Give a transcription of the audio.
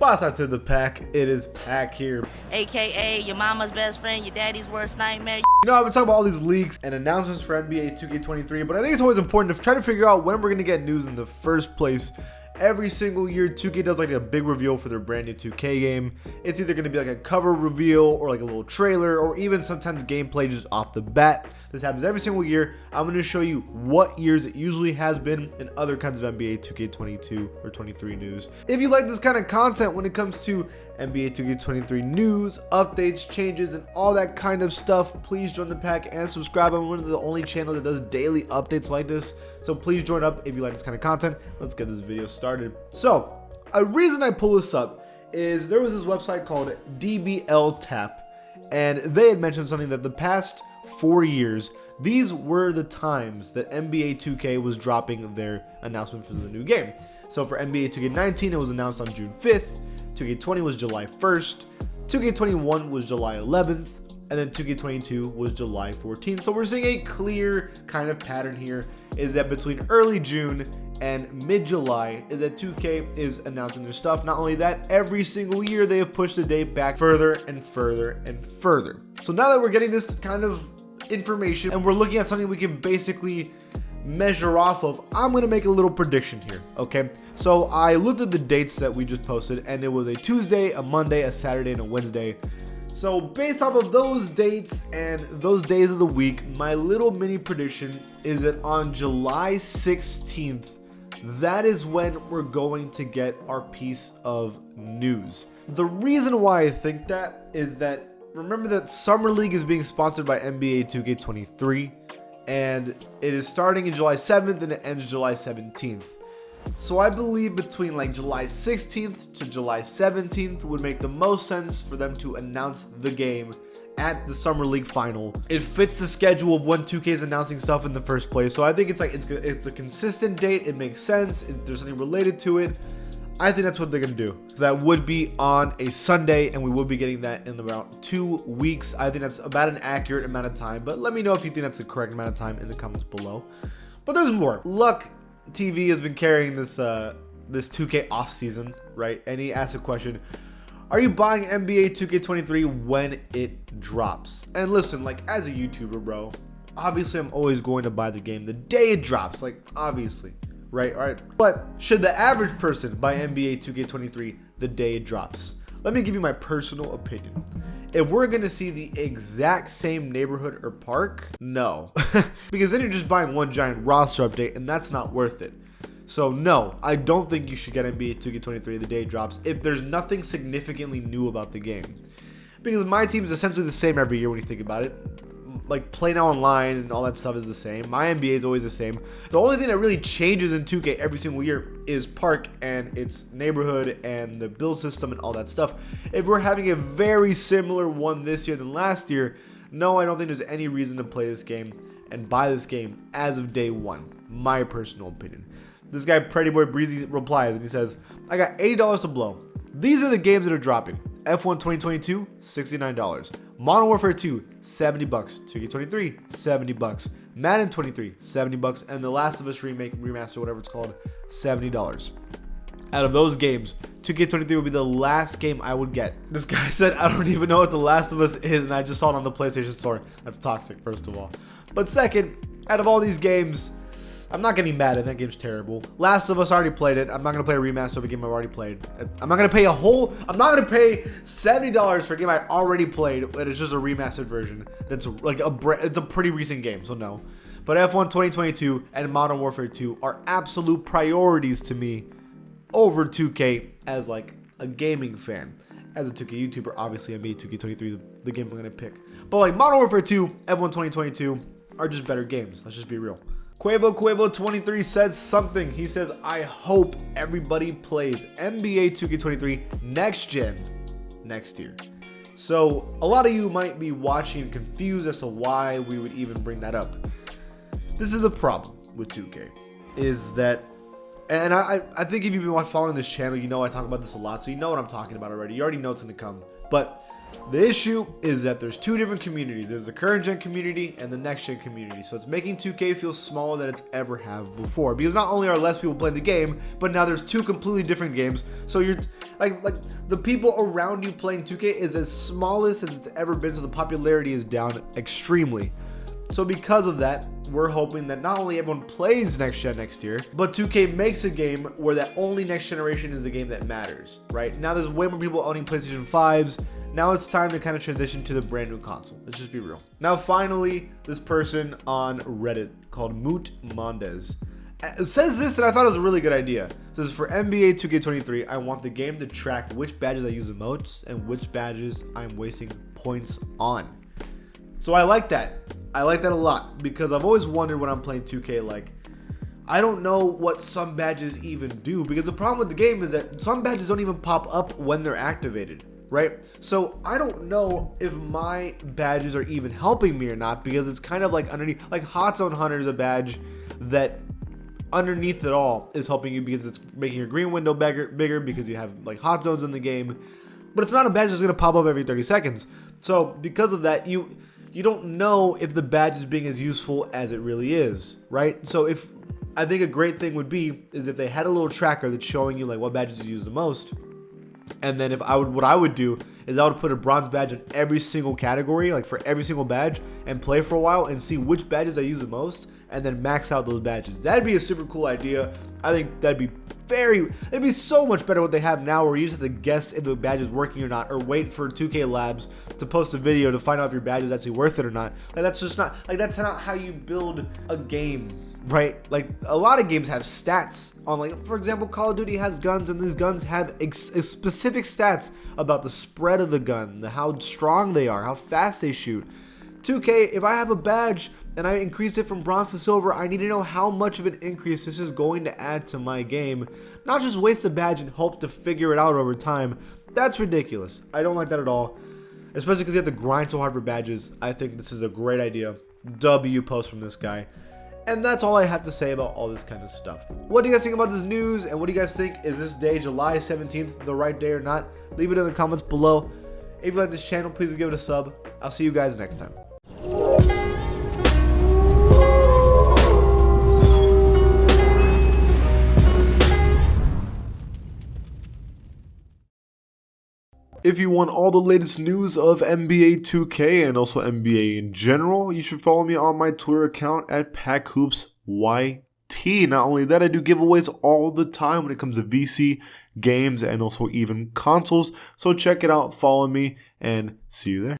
Boss out to the pack. It is Pack here. AKA your mama's best friend, your daddy's worst nightmare. You know, I've been talking about all these leaks and announcements for NBA 2K23, but I think it's always important to try to figure out when we're going to get news in the first place. Every single year, 2K does like a big reveal for their brand new 2K game. It's either going to be like a cover reveal or like a little trailer or even sometimes gameplay just off the bat. This happens every single year. I'm going to show you what years it usually has been and other kinds of NBA 2K22 or 23 news. If you like this kind of content when it comes to NBA 2K23 news, updates, changes, and all that kind of stuff, please join the pack and subscribe. I'm one of the only channels that does daily updates like this. So please join up if you like this kind of content. Let's get this video started. So a reason I pull this up is there was this website called DBL Tap, and they had mentioned something that the past 4 years, these were the times that NBA 2K was dropping their announcement for the new game. So for NBA 2K19, it was announced on June 5th, 2K20 was July 1st, 2K21 was July 11th, and then 2K22 was July 14th. So we're seeing a clear kind of pattern here, is that between early June and mid-July is that 2K is announcing their stuff. Not only that, every single year they have pushed the date back further and further and further. So now that we're getting this kind of information and we're looking at something we can basically measure off of, I'm going to make a little prediction here, okay? So I looked at the dates that we just posted, and it was a Tuesday, a Monday, a Saturday, and a Wednesday. So based off of those dates and those days of the week, my little mini prediction is that on July 16th, that is when we're going to get our piece of news. The reason why I think that is that, remember that Summer League is being sponsored by NBA 2K23, and it is starting in July 7th and it ends July 17th. So I believe between like July 16th to July 17th would make the most sense for them to announce the game at the Summer League final. It fits the schedule of when 2K is announcing stuff in the first place. So I think it's like it's a consistent date. It makes sense. There's something related to it. I think that's what they're gonna do. So that would be on a Sunday, and we will be getting that in about 2 weeks. I think that's about an accurate amount of time, but let me know if you think that's the correct amount of time in the comments below. But there's more. Luck TV has been carrying this 2K off season, right? And he asked a question: are you buying NBA 2K23 when it drops? And listen, like, as a YouTuber, bro, obviously I'm always going to buy the game the day it drops, like, obviously. Right, all right. But should the average person buy NBA 2K23 the day it drops? Let me give you my personal opinion. If we're gonna see the exact same neighborhood or park, no. Because then you're just buying one giant roster update, and that's not worth it. So no, I don't think you should get NBA 2K23 the day it drops if there's nothing significantly new about the game. Because my team is essentially the same every year when you think about it. Like, Play Now Online and all that stuff is the same. My NBA is always the same. The only thing that really changes in 2K every single year is park and its neighborhood and the build system and all that stuff. If we're having a very similar one this year than last year, no, I don't think there's any reason to play this game and buy this game as of day one. My personal opinion. This guy, Pretty Boy Breezy, replies and he says, I got $80 to blow. These are the games that are dropping. F1 2022, $69. Modern Warfare 2, $70. 2K23, $70. Madden 23, $70. And The Last of Us remake, remaster, whatever it's called, $70. Out of those games, 2K23 would be the last game I would get. This guy said, I don't even know what The Last of Us is, and I just saw it on the PlayStation Store. That's toxic, first of all. But second, out of all these games, I'm not getting mad at that game's terrible. Last of Us, I already played it. I'm not gonna play a remaster of a game I've already played. I'm not gonna pay $70 for a game I already played, and it's just a remastered version. That's like it's a pretty recent game, so no. But F1 2022 and Modern Warfare 2 are absolute priorities to me over 2K as like a gaming fan. As a 2K YouTuber, obviously NBA 2K23 is the game I'm gonna pick. But like Modern Warfare 2, F1 2022 are just better games. Let's just be real. Quavo23 said something. He says, I hope everybody plays NBA 2K23 next gen next year. So a lot of you might be watching confused as to why we would even bring that up. This is the problem with 2K, is that, and I think if you've been following this channel, you know I talk about this a lot, so you know what I'm talking about already. You already know it's going to come. But The issue is that there's two different communities. There's the current gen community and the next gen community. So it's making 2K feel smaller than it's ever have before. Because not only are less people playing the game, but now there's two completely different games. So you're like the people around you playing 2K is as smallest as it's ever been. So the popularity is down extremely. So because of that, we're hoping that not only everyone plays next gen next year, but 2K makes a game where that only next generation is the game that matters, right? Now there's way more people owning PlayStation 5s. Now it's time to kind of transition to the brand new console. Let's just be real. Now finally, this person on Reddit called Moot Mondes says this, and I thought it was a really good idea. It says, for NBA 2K23, I want the game to track which badges I use the most and which badges I'm wasting points on. So I like that. I like that a lot because I've always wondered when I'm playing 2K, like, I don't know what some badges even do, because the problem with the game is that some badges don't even pop up when they're activated, right? So I don't know if my badges are even helping me or not, because it's kind of like underneath, like Hot Zone Hunter is a badge that underneath it all is helping you because it's making your green window bigger because you have like hot zones in the game, but it's not a badge that's going to pop up every 30 seconds. So because of that, you don't know if the badge is being as useful as it really is, right? So if I think a great thing would be is if they had a little tracker that's showing you like what badges you use the most, and then what I would do is I would put a bronze badge in every single category, like for every single badge, and play for a while and see which badges I use the most, and then max out those badges. That'd be a super cool idea. I think it'd be so much better what they have now, where you just have to guess if the badge is working or not, or wait for 2K Labs to post a video to find out if your badge is actually worth it or not. Like that's not how you build a game, right? Like a lot of games have stats on, like for example, Call of Duty has guns, and these guns have specific stats about the spread of the gun, how strong they are, how fast they shoot. 2K, if I have a badge and I increase it from bronze to silver, I need to know how much of an increase this is going to add to my game, not just waste a badge and hope to figure it out over time. That's ridiculous. I don't like that at all, especially because you have to grind so hard for badges. I think this is a great idea. W post from this guy. And that's all I have to say about all this kind of stuff. What do you guys think about this news? And what do you guys think? Is this day, July 17th, the right day or not? Leave it in the comments below. If you like this channel, please give it a sub. I'll see you guys next time. If you want all the latest news of NBA 2K and also NBA in general, you should follow me on my Twitter account at PackHoopsYT. Not only that, I do giveaways all the time when it comes to VC, games, and also even consoles. So check it out, follow me, and see you there.